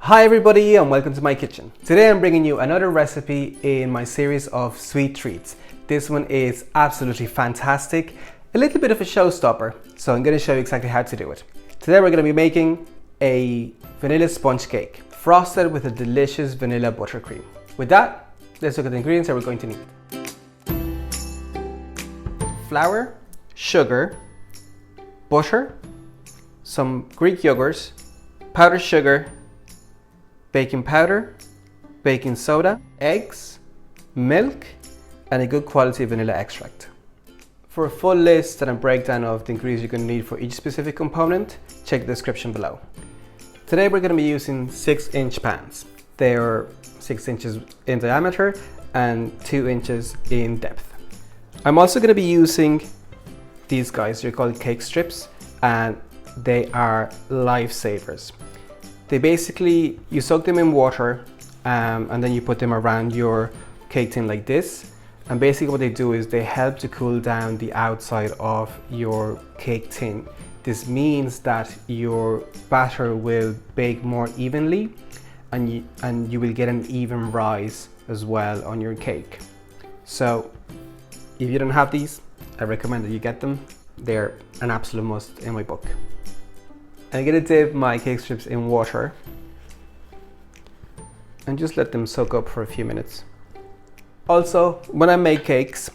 Hi everybody and welcome to my kitchen. Today I'm bringing you another recipe in my series of sweet treats. This one is absolutely fantastic, a little bit of a showstopper, so I'm going to show you exactly how to do it. Today we're going to be making a vanilla sponge cake frosted with a delicious vanilla buttercream. With that, let's look at the ingredients that we're going to need. Flour, sugar, butter, some Greek yogurt, powdered sugar, baking powder, baking soda, eggs, milk, and a good quality vanilla extract. For a full list and a breakdown of the ingredients you're going to need for each specific component, check the description below. Today we're going to be using 6-inch pans. They are 6 inches in diameter and 2 inches in depth. I'm also going to be using these guys. They're called cake strips and they are lifesavers. They basically, you soak them in water and then you put them around your cake tin like this. And basically what they do is they help to cool down the outside of your cake tin. This means that your batter will bake more evenly and you will get an even rise as well on your cake. So if you don't have these, I recommend that you get them. They're an absolute must in my book. I'm going to dip my cake strips in water and just let them soak up for a few minutes. Also, when I make cakes,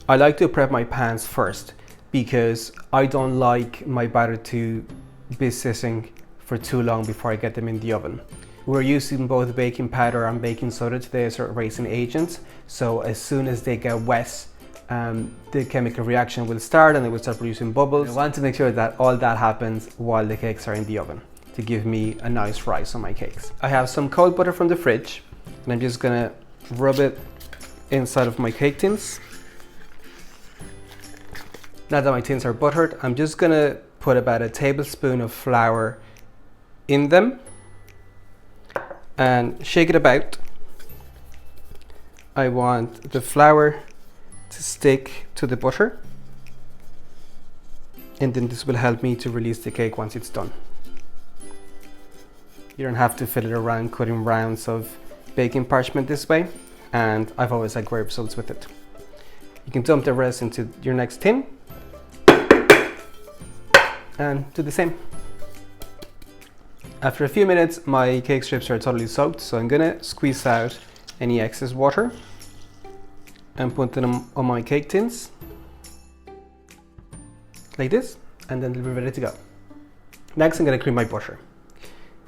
I like to prep my pans first because I don't like my batter to be sitting for too long before I get them in the oven. We're using both baking powder and baking soda today as our raising agents, so as soon as they get wet, the chemical reaction will start and it will start producing bubbles. I want to make sure that all that happens while the cakes are in the oven to give me a nice rise on my cakes. I have some cold butter from the fridge and I'm just gonna rub it inside of my cake tins. Now that my tins are buttered, I'm just gonna put about a tablespoon of flour in them and shake it about. I want the flour to stick to the butter, and then this will help me to release the cake once it's done. You don't have to fiddle around cutting rounds of baking parchment this way, and I've always had great results with it. You can dump the rest into your next tin and do the same. After a few minutes, my cake strips are totally soaked, so I'm gonna squeeze out any excess water and put them on my cake tins like this, and then they'll be ready to go. Next, I'm gonna cream my butter.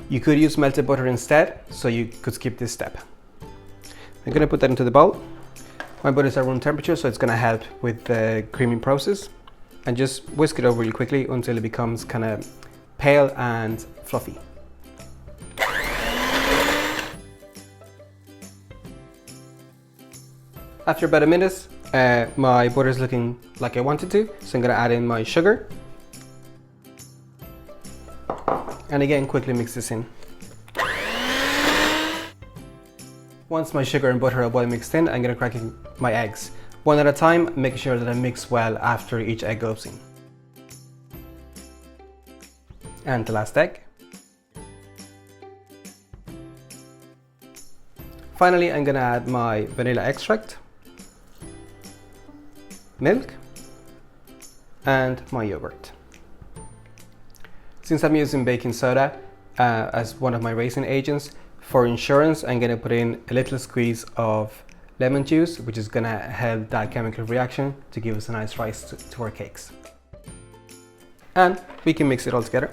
You could use melted butter instead, so you could skip this step. I'm gonna put that into the bowl. My butter is at room temperature, so it's gonna help with the creaming process. And just whisk it over really quickly until it becomes kind of pale and fluffy. After about a minute, my butter is looking like I want it to, so I'm going to add in my sugar. And again, quickly mix this in. Once my sugar and butter are well mixed in, I'm going to crack in my eggs. One at a time, making sure that I mix well after each egg goes in. And the last egg. Finally, I'm going to add my vanilla extract, milk, and my yogurt. Since I'm using baking soda as one of my raising agents, for insurance I'm going to put in a little squeeze of lemon juice, which is going to help that chemical reaction to give us a nice rise to our cakes. And we can mix it all together.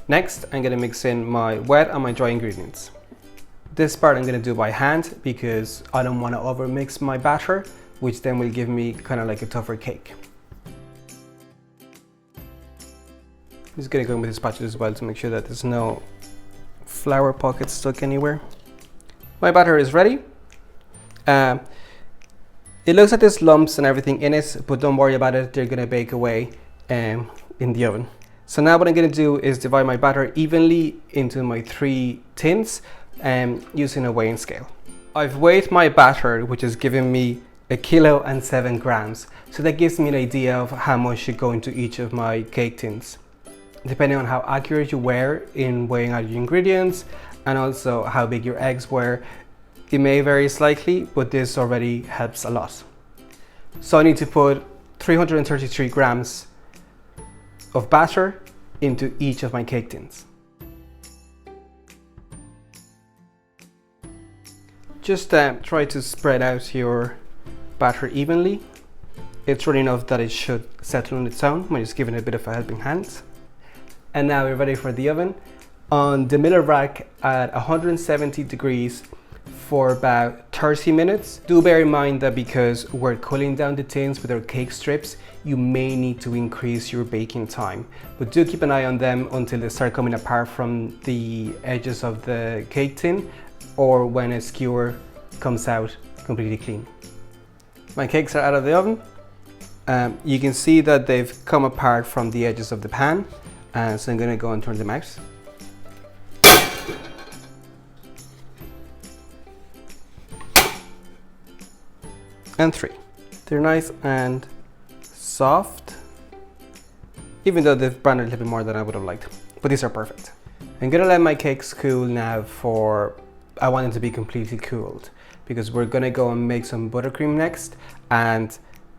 Next, I'm going to mix in my wet and my dry ingredients. This part I'm going to do by hand because I don't want to overmix my batter, which then will give me kind of like a tougher cake. I'm just going to go in with this spatula as well to make sure that there's no flour pockets stuck anywhere. My batter is ready. It looks like there's lumps and everything in it, but don't worry about it, they're going to bake away in the oven. So now what I'm going to do is divide my batter evenly into my 3 tins using a weighing scale. I've weighed my batter, which is giving me 1 kilo and 7 grams. So that gives me an idea of how much should go into each of my cake tins. depending on how accurate you were in weighing out your ingredients and also how big your eggs were, it may vary slightly, but this already helps a lot. So I need to put 333 grams of batter into each of my cake tins. Just try to spread out your batter evenly. It's really enough that it should settle on its own when just giving it a bit of a helping hand. And now we're ready for the oven. On the Miller rack at 170 degrees for about 30 minutes. Do bear in mind that because we're cooling down the tins with our cake strips, you may need to increase your baking time. But do keep an eye on them until they start coming apart from the edges of the cake tin, or when a skewer comes out completely clean. My cakes are out of the oven. You can see that they've come apart from the edges of the pan, so I'm going to go and turn them out. And 3. They're nice and soft, even though they've browned a little bit more than I would have liked, but these are perfect. I'm going to let my cakes cool now for, I want them to be completely cooled, because we're going to go and make some buttercream next, and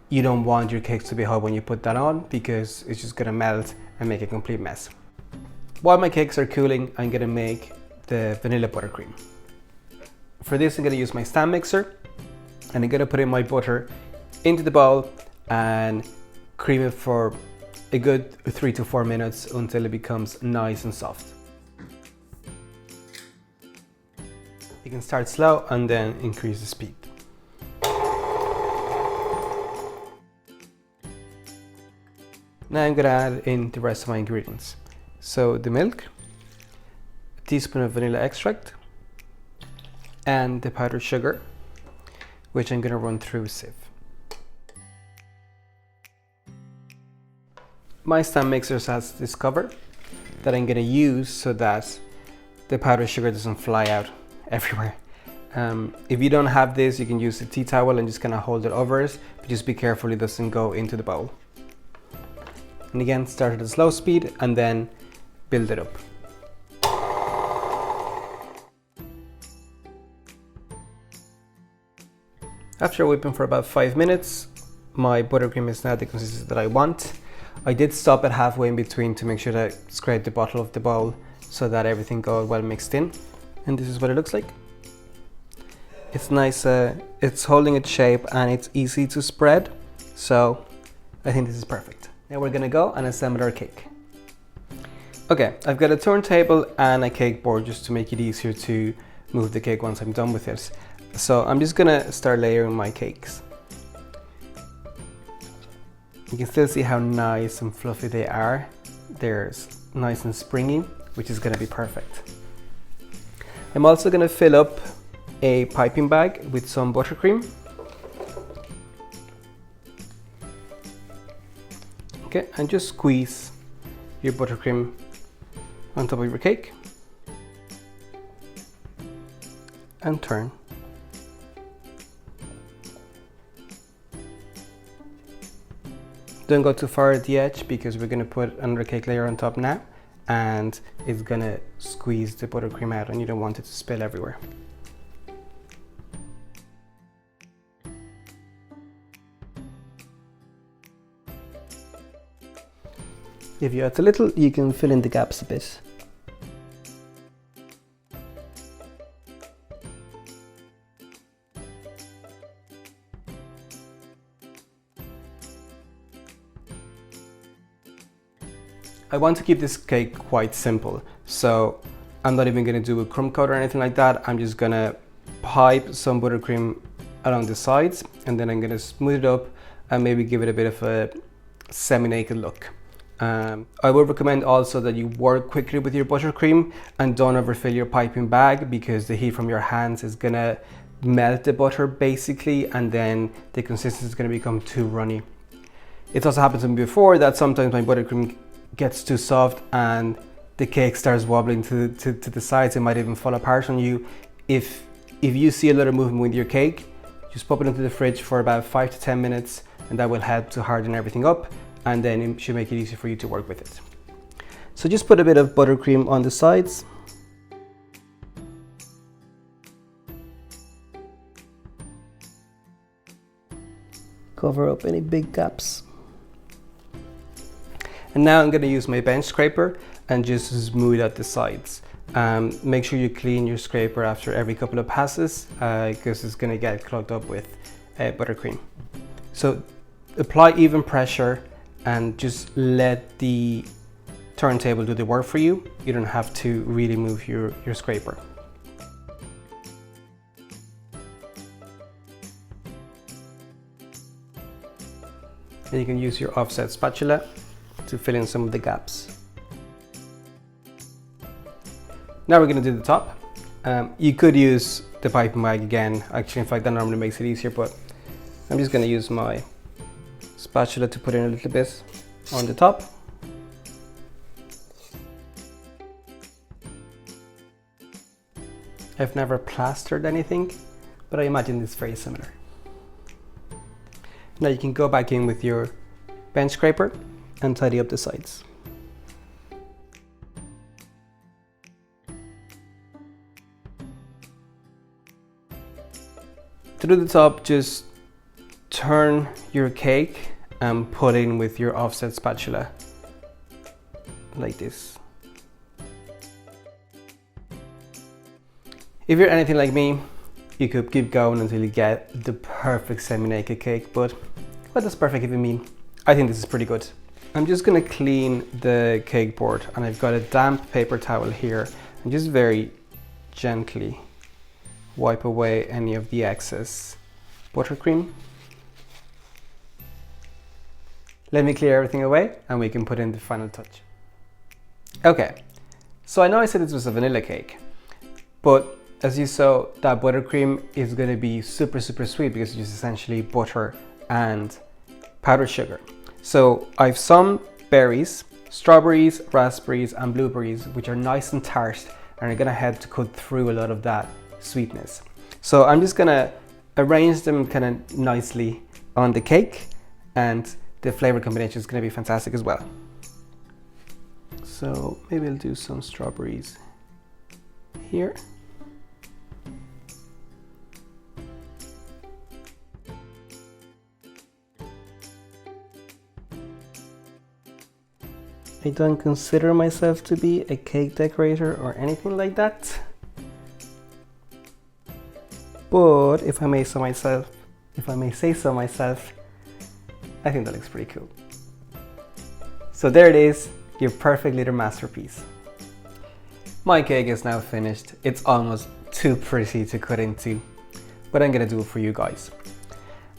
you don't want your cakes to be hot when you put that on, because it's just going to melt and make a complete mess. While my cakes are cooling, I'm going to make the vanilla buttercream. For this, I'm going to use my stand mixer, and I'm going to put in my butter into the bowl and cream it for a good 3 to 4 minutes until it becomes nice and soft. You can start slow and then increase the speed. Now I'm going to add in the rest of my ingredients. So the milk, a teaspoon of vanilla extract, and the powdered sugar, which I'm going to run through a sieve. My stand mixer has this cover that I'm going to use so that the powdered sugar doesn't fly out everywhere. If you don't have this, you can use a tea towel and just kind of hold it over it, but just be careful it doesn't go into the bowl. And again, start at a slow speed and then build it up. After whipping for about 5 minutes, my buttercream is now the consistency that I want. I did stop it halfway in between to make sure that I scraped the bottom of the bowl so that everything got well mixed in. And this is what it looks like. It's nice, it's holding its shape and it's easy to spread. So I think this is perfect. Now we're gonna go and assemble our cake. Okay, I've got a turntable and a cake board just to make it easier to move the cake once I'm done with it. So I'm just gonna start layering my cakes. You can still see how nice and fluffy they are. They're nice and springy, which is gonna be perfect. I'm also gonna fill up a piping bag with some buttercream. Okay, and just squeeze your buttercream on top of your cake and turn. Don't go too far at the edge because we're going to put another cake layer on top now and it's going to squeeze the buttercream out and you don't want it to spill everywhere. If you add a little, you can fill in the gaps a bit. I want to keep this cake quite simple, so I'm not even going to do a crumb coat or anything like that. I'm just going to pipe some buttercream along the sides and then I'm going to smooth it up and maybe give it a bit of a semi-naked look. I would recommend also that you work quickly with your buttercream and don't overfill your piping bag because the heat from your hands is going to melt the butter basically and then the consistency is going to become too runny. It's also happened to me before that sometimes my buttercream gets too soft and the cake starts wobbling to the sides. It might even fall apart on you. If you see a little movement with your cake, just pop it into the fridge for about 5 to 10 minutes and that will help to harden everything up and then it should make it easy for you to work with it. So just put a bit of buttercream on the sides. Cover up any big gaps. And now I'm going to use my bench scraper and just smooth out the sides. Make sure you clean your scraper after every couple of passes because it's going to get clogged up with buttercream. So apply even pressure and just let the turntable do the work for you. You don't have to really move your scraper. And you can use your offset spatula to fill in some of the gaps. Now we're going to do the top. You could use the piping bag again. Actually, in fact, that normally makes it easier, but I'm just going to use my spatula to put in a little bit on the top. I've never plastered anything, but I imagine it's very similar. Now you can go back in with your bench scraper and tidy up the sides. To do the top, just turn your cake and put in with your offset spatula like this. If you're anything like me, you could keep going until you get the perfect semi-naked cake, but what does perfect even mean? I think this is pretty good. I'm just gonna clean the cake board, and I've got a damp paper towel here, and just very gently wipe away any of the excess buttercream. Let me clear everything away and we can put in the final touch. Okay, so I know I said this was a vanilla cake, but as you saw, that buttercream is going to be super sweet because it's just essentially butter and powdered sugar. So I've some berries, strawberries, raspberries and blueberries, which are nice and tart and are going to help to cut through a lot of that sweetness. So I'm just going to arrange them kind of nicely on the cake, and the flavor combination is going to be fantastic as well. So maybe I'll do some strawberries here. I don't consider myself to be a cake decorator or anything like that, but if I may say so myself, I think that looks pretty cool. So there it is, your perfect little masterpiece. My cake is now finished. It's almost too pretty to cut into, but I'm gonna do it for you guys.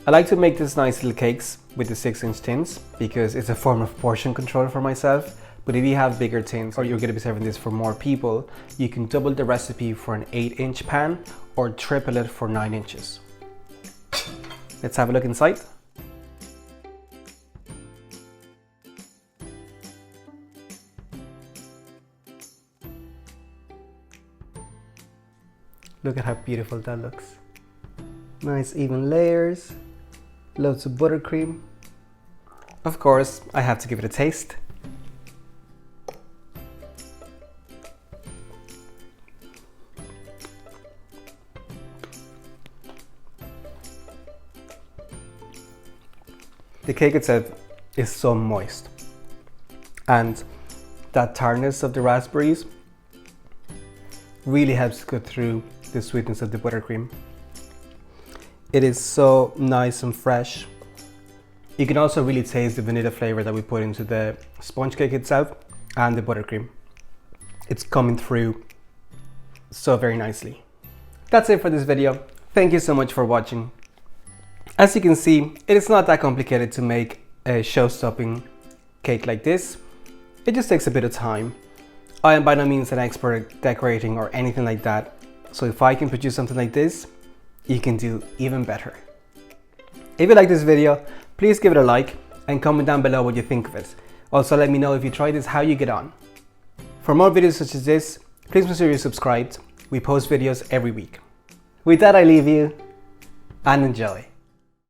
I like to make these nice little cakes with the 6-inch tins because it's a form of portion control for myself. But if you have bigger tins or you're going to be serving this for more people, you can double the recipe for an 8-inch pan or triple it for 9 inches. Let's have a look inside. Look at how beautiful that looks. Nice even layers. Loads of buttercream. Of course, I have to give it a taste. The cake itself is so moist, and that tartness of the raspberries really helps to cut through the sweetness of the buttercream. It is so nice and fresh. You can also really taste the vanilla flavor that we put into the sponge cake itself and the buttercream. It's coming through so very nicely. That's it for this video. Thank you so much for watching. As you can see, it is not that complicated to make a show-stopping cake like this. It just takes a bit of time. I am by no means an expert at decorating or anything like that, so if I can produce something like this, you can do even better. If you like this video, please give it a like and comment down below what you think of it. Also, let me know if you tried this, how you get on. For more videos such as this, please make sure you're subscribed. We post videos every week. With that, I leave you and enjoy.